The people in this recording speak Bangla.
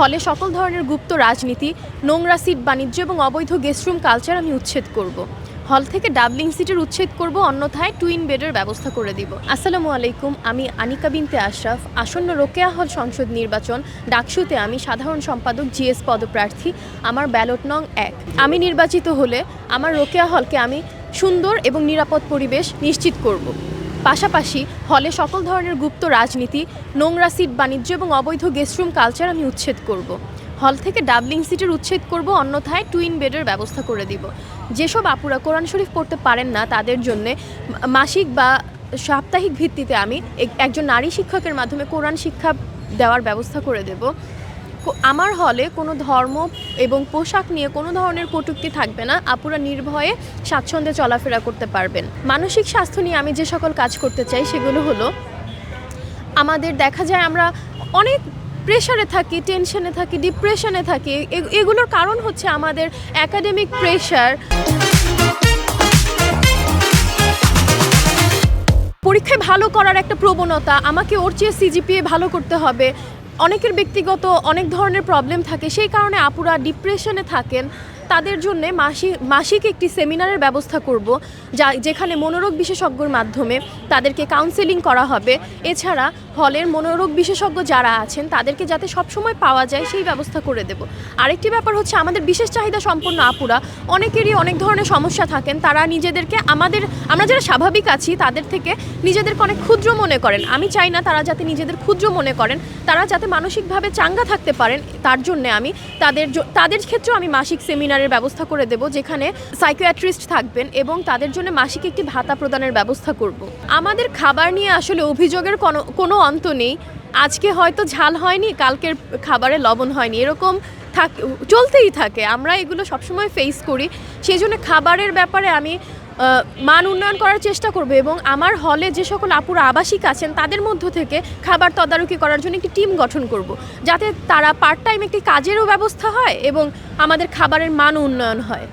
হলে সকল ধরনের গুপ্ত রাজনীতি, নোংরা সিট বাণিজ্য এবং অবৈধ গেস্টরুম কালচার আমি উচ্ছেদ করব। হল থেকে ডাবলিং সিটের উচ্ছেদ করব, অন্যথায় টুইন বেডের ব্যবস্থা করে দিব। আসসালামু আলাইকুম, আমি আনিকা বিনতে আশরাফ। আসন্ন রোকেয়া হল সংসদ নির্বাচন ডাকসুতে আমি সাধারণ সম্পাদক জিএস পদপ্রার্থী। আমার ব্যালট নং 1। আমি নির্বাচিত হলে আমার রোকেয়া হলকে আমি সুন্দর এবং নিরাপদ পরিবেশ নিশ্চিত করব। পাশাপাশি হলে সকল ধরনের গুপ্ত রাজনীতি, নোংরা সিট বাণিজ্য এবং অবৈধ গেস্টরুম কালচার আমি উচ্ছেদ করব। হল থেকে ডাবলিং সিটের উচ্ছেদ করব, অন্যথায় টুইন বেডের ব্যবস্থা করে দিব। যেসব আপুরা কোরআন শরীফ পড়তে পারেন না তাদের জন্য মাসিক বা সাপ্তাহিক ভিত্তিতে আমি একজন নারী শিক্ষকের মাধ্যমে কোরআন শিক্ষা দেওয়ার ব্যবস্থা করে দেব। আমার হলে কোনো ধর্ম এবং পোশাক নিয়ে কোনো ধরনের কটূক্তি থাকবে না। আপুরা নির্ভয়ে স্বাচ্ছন্দ্যে চলাফেরা করতে পারবেন। মানসিক স্বাস্থ্য নিয়ে আমি যে সকল কাজ করতে চাই সেগুলো হলো, আমাদের দেখা যায় আমরা অনেক প্রেশারে থাকি, টেনশনে থাকি, ডিপ্রেশনে থাকি। এগুলোর কারণ হচ্ছে আমাদের একাডেমিক প্রেশার, পরীক্ষায় ভালো করার একটা প্রবণতা, আমাকে ওর চেয়ে সিজিপিএ ভালো করতে হবে। অনেকের ব্যক্তিগত অনেক ধরনের প্রবলেম থাকে, সেই কারণে আপুরা ডিপ্রেশনে থাকেন। তাদের জন্য মাসিক একটি সেমিনারের ব্যবস্থা করব, যেখানে মনোরোগ বিশেষজ্ঞর মাধ্যমে তাদেরকে কাউন্সেলিং করা হবে। এছাড়া হলের মনোরোগ বিশেষজ্ঞ যারা আছেন তাদেরকে যাতে সবসময় পাওয়া যায় সেই ব্যবস্থা করে দেব। আরেকটি ব্যাপার হচ্ছে, আমাদের বিশেষ চাহিদা সম্পন্ন আপুরা অনেকেরই অনেক ধরনের সমস্যা থাকেন। তারা নিজেদেরকে আমরা যারা স্বাভাবিক আছি তাদের থেকে নিজেদেরকে অনেক ক্ষুদ্র মনে করেন। আমি চাই না তারা যাতে নিজেদের ক্ষুদ্র মনে করেন, তারা যাতে মানসিকভাবে চাঙ্গা থাকতে পারেন। তার জন্য আমি তাদের ক্ষেত্রেও আমি মাসিক সেমিনারের ব্যবস্থা করে দেব, যেখানে সাইকিয়াট্রিস্ট থাকবেন এবং তাদের জন্য মাসিক একটি ভাতা প্রদানের ব্যবস্থা করব। আমাদের খাবার নিয়ে আসলে অভিযোগের কোনো অন্ত নেই। আজকে হয়তো ঝাল হয়নি, কালকের খাবারে লবণ হয়নি, এরকম চলতেই থাকে। আমরা এগুলো সবসময় ফেস করি। সেই জন্য খাবারের ব্যাপারে আমি মান উন্নয়ন করার চেষ্টা করব এবং আমার হলে যে সকল আপুরা আবাসিক আছেন তাদের মধ্য থেকে খাবার তদারকি করার জন্য একটি টিম গঠন করব, যাতে তারা পার্ট টাইম একটি কাজেরও ব্যবস্থা হয় এবং আমাদের খাবারের মান উন্নয়ন হয়।